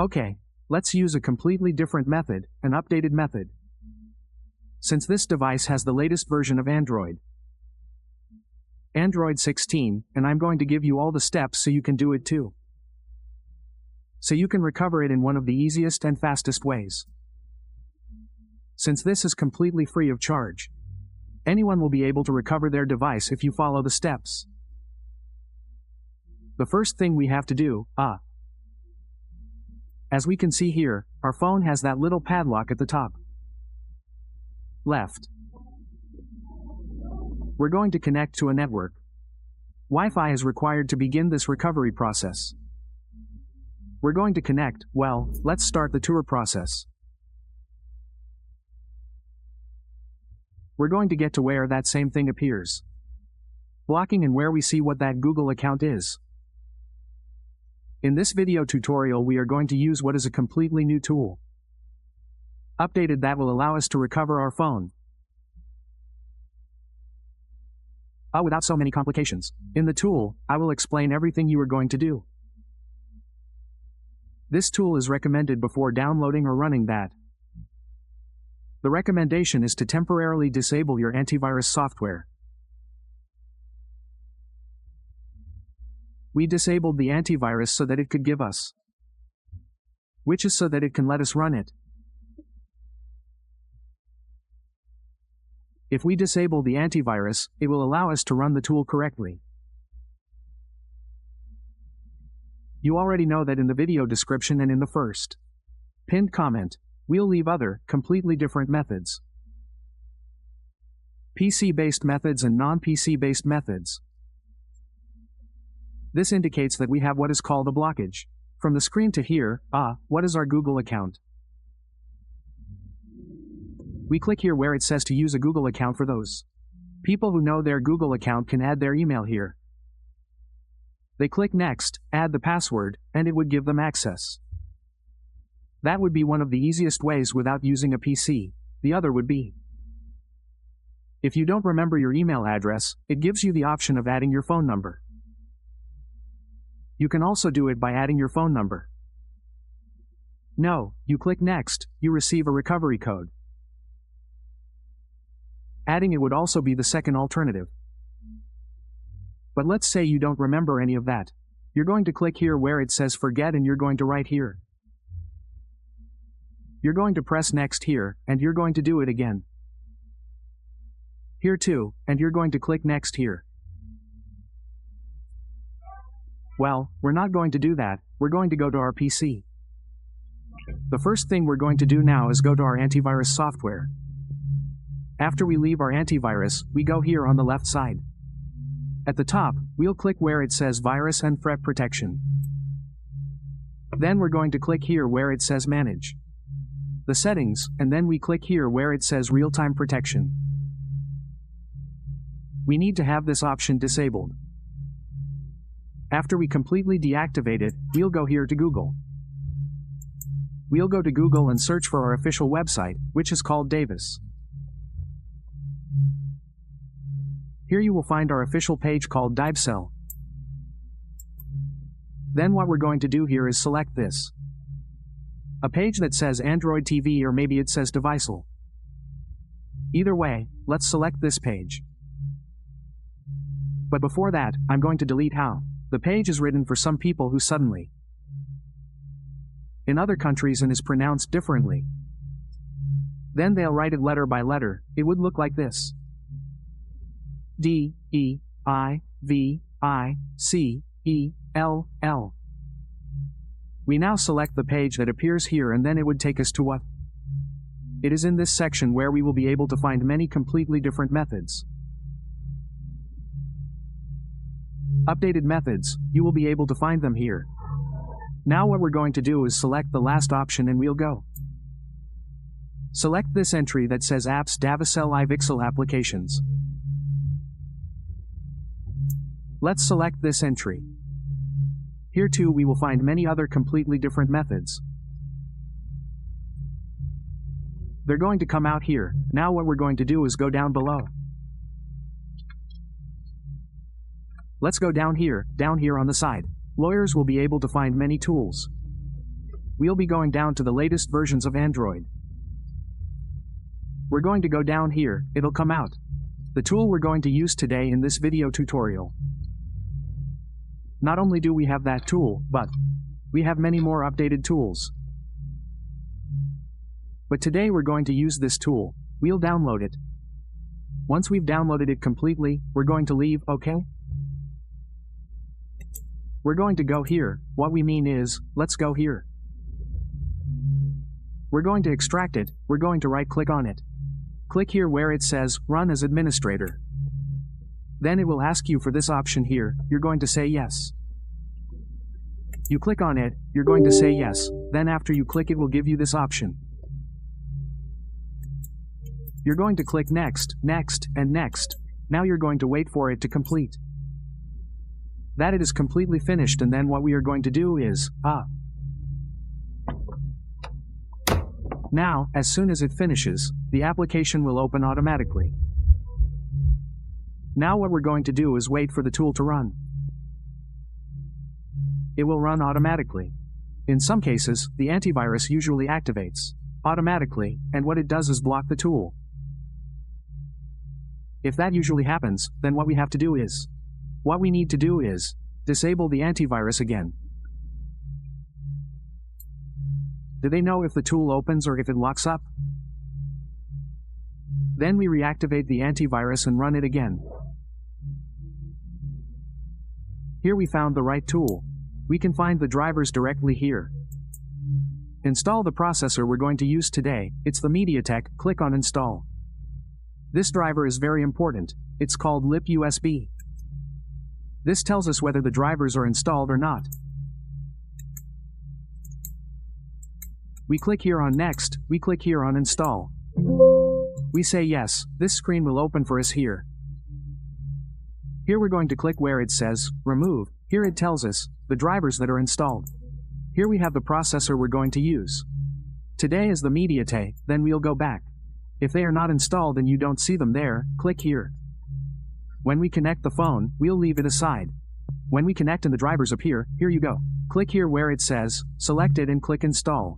Okay, let's use a completely different method, an updated method. Since this device has the latest version of Android 16, and I'm going to give you all the steps so you can do it too. So you can recover it in one of the easiest and fastest ways. Since this is completely free of charge, anyone will be able to recover their device if you follow the steps. The first thing we have to do, as we can see here, our phone has that little padlock at the top left. We're going to connect to a network. Wi-Fi is required to begin this recovery process. We're going to connect. Well, let's start the tour process. We're going to get to where that same thing appears, blocking, and where we see what that Google account is. In this video tutorial we are going to use what is a completely new tool, updated, that will allow us to recover our phone without so many complications. In the tool, I will explain everything you are going to do. This tool is recommended before downloading or running that. The recommendation is to temporarily disable your antivirus software. We disabled the antivirus so that it could give us, which is so that it can let us run it. If we disable the antivirus, it will allow us to run the tool correctly. You already know that in the video description and in the first pinned comment, we'll leave other, completely different methods. PC-based methods and non-PC-based methods. This indicates that we have what is called a blockage. From the screen to here, what is our Google account? We click here where it says to use a Google account. For those people who know their Google account can add their email here. They click next, add the password, and it would give them access. That would be one of the easiest ways without using a PC. The other would be, if you don't remember your email address, it gives you the option of adding your phone number. You can also do it by adding your phone number. No, you click next, you receive a recovery code. Adding it would also be the second alternative. But let's say you don't remember any of that. You're going to click here where it says forget, and you're going to write here. You're going to press next here, and you're going to do it again. Here too, and you're going to click next here. Well, we're not going to do that, we're going to go to our PC. The first thing we're going to do now is go to our antivirus software. After we leave our antivirus, we go here on the left side. At the top, we'll click where it says Virus and Threat Protection. Then we're going to click here where it says Manage the Settings, and then we click here where it says Real-Time Protection. We need to have this option disabled. After we completely deactivate it, we'll go here to Google. We'll go to Google and search for our official website, which is called Davis. Here you will find our official page called Divecell. Then what we're going to do here is select this. A page that says Android TV, or maybe it says Divecell. Either way, let's select this page. But before that, I'm going to delete how the page is written for some people who suddenly in other countries and is pronounced differently. Then they'll write it letter by letter. It would look like this. D-E-I-V-I-C-E-L-L. We now select the page that appears here, and then it would take us to what? It is in this section where we will be able to find many completely different methods. Updated methods, you will be able to find them here. Now what we're going to do is select the last option, and we'll go. Select this entry that says Apps Davicell iVixel Applications. Let's select this entry. Here too we will find many other completely different methods. They're going to come out here. Now what we're going to do is go down below. Let's go down here on the side. Lawyers will be able to find many tools. we'll be going down to the latest versions of Android. We're going to go down here, it'll come out. The tool we're going to use today in this video tutorial. Not only do we have that tool, but we have many more updated tools. But today we're going to use this tool. We'll download it. Once we've downloaded it completely, we're going to leave, okay? We're going to go here. What we mean is, let's go here. We're going to extract it. We're going to right-click on it. Click here where it says, Run as Administrator. Then it will ask you for this option here. You're going to say yes. You click on it, you're going to say yes. Then after you click it will give you this option. You're going to click Next, Next, and Next. Now you're going to wait for it to complete. That it is completely finished, and then what we are going to do is, Now, as soon as it finishes, the application will open automatically. Now what we're going to do is wait for the tool to run. It will run automatically. In some cases, the antivirus usually activates automatically, and what it does is block the tool. If that usually happens, then what we need to do is disable the antivirus again. Do they know if the tool opens or if it locks up? Then we reactivate the antivirus and run it again. Here we found the right tool. We can find the drivers directly here. Install the processor we're going to use today. It's the MediaTek. Click on Install. This driver is very important. It's called LIP USB. This tells us whether the drivers are installed or not. We click here on Next, we click here on Install. We say yes, this screen will open for us here. Here we're going to click where it says, Remove. Here it tells us, the drivers that are installed. Here we have the processor we're going to use. Today is the MediaTek, then we'll go back. If they are not installed and you don't see them there, click here. When we connect the phone, we'll leave it aside. When we connect and the drivers appear, here you go. Click here where it says, Select it and click Install.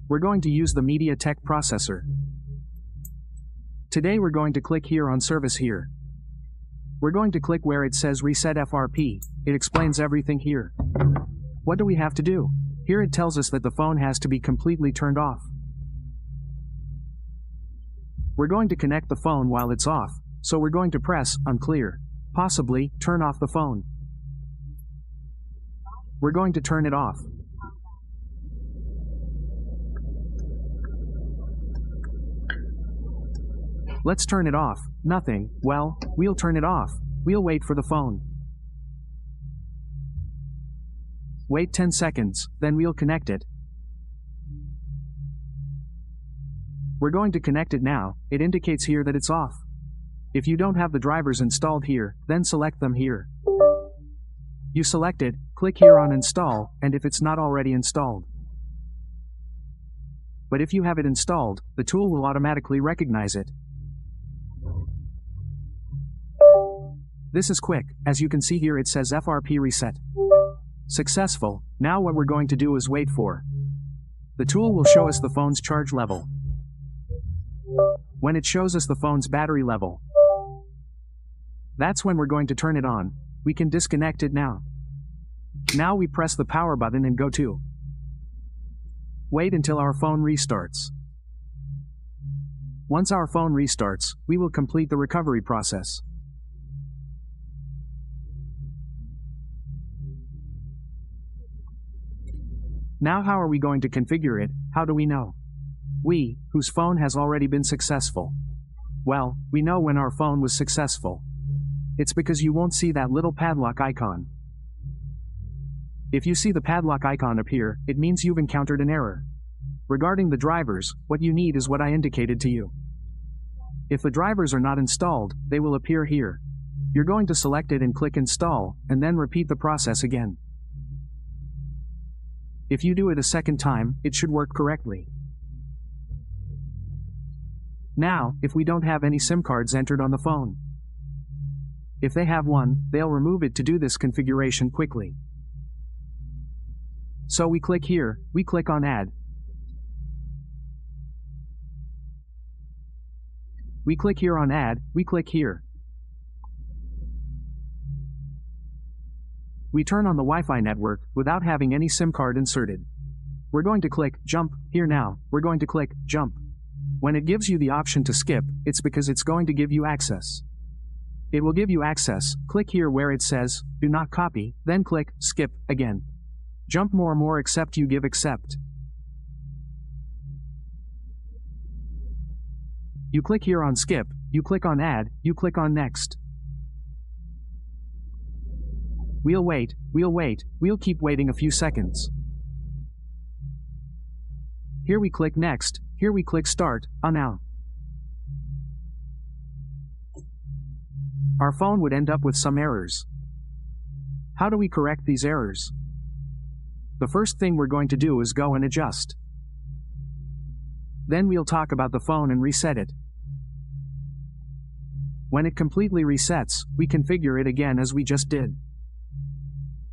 We're going to use the MediaTek processor. Today we're going to click here on Service here. We're going to click where it says Reset FRP. It explains everything here. What do we have to do? Here it tells us that the phone has to be completely turned off. We're going to connect the phone while it's off, so we're going to press Unclear. Possibly, turn off the phone. We're going to turn it off. Let's turn it off. Nothing. Well, we'll turn it off. We'll wait for the phone. Wait 10 seconds, then we'll connect it. We're going to connect it now. It indicates here that it's off. If you don't have the drivers installed here, then select them here. You select it, click here on Install, and if it's not already installed. But if you have it installed, the tool will automatically recognize it. This is quick. As you can see here it says FRP reset. Successful. Now what we're going to do is wait for. The tool will show us the phone's charge level. When it shows us the phone's battery level, that's when we're going to turn it on. We can disconnect it now. Now we press the power button and go to. Wait until our phone restarts. Once our phone restarts, we will complete the recovery process. Now how are we going to configure it? How do we know? We, whose phone has already been successful. Well, we know when our phone was successful. It's because you won't see that little padlock icon. If you see the padlock icon appear, it means you've encountered an error. Regarding the drivers, what you need is what I indicated to you. If the drivers are not installed, they will appear here. You're going to select it and click Install, and then repeat the process again. If you do it a second time, it should work correctly. Now, if we don't have any SIM cards entered on the phone. If they have one, they'll remove it to do this configuration quickly. So we click here, we click on Add. We click here on Add, we click here. We turn on the Wi-Fi network without having any SIM card inserted. We're going to click Jump here now. We're going to click Jump. When it gives you the option to skip, it's because it's going to give you access. It will give you access. Click here where it says Do not copy, then click Skip again. Jump more accept you give accept. You click here on Skip, you click on Add, you click on Next. We'll wait, we'll keep waiting a few seconds. Here we click Next, here we click Start, now. Our phone would end up with some errors. How do we correct these errors? The first thing we're going to do is go and adjust. Then we'll talk about the phone and reset it. When it completely resets, we configure it again as we just did.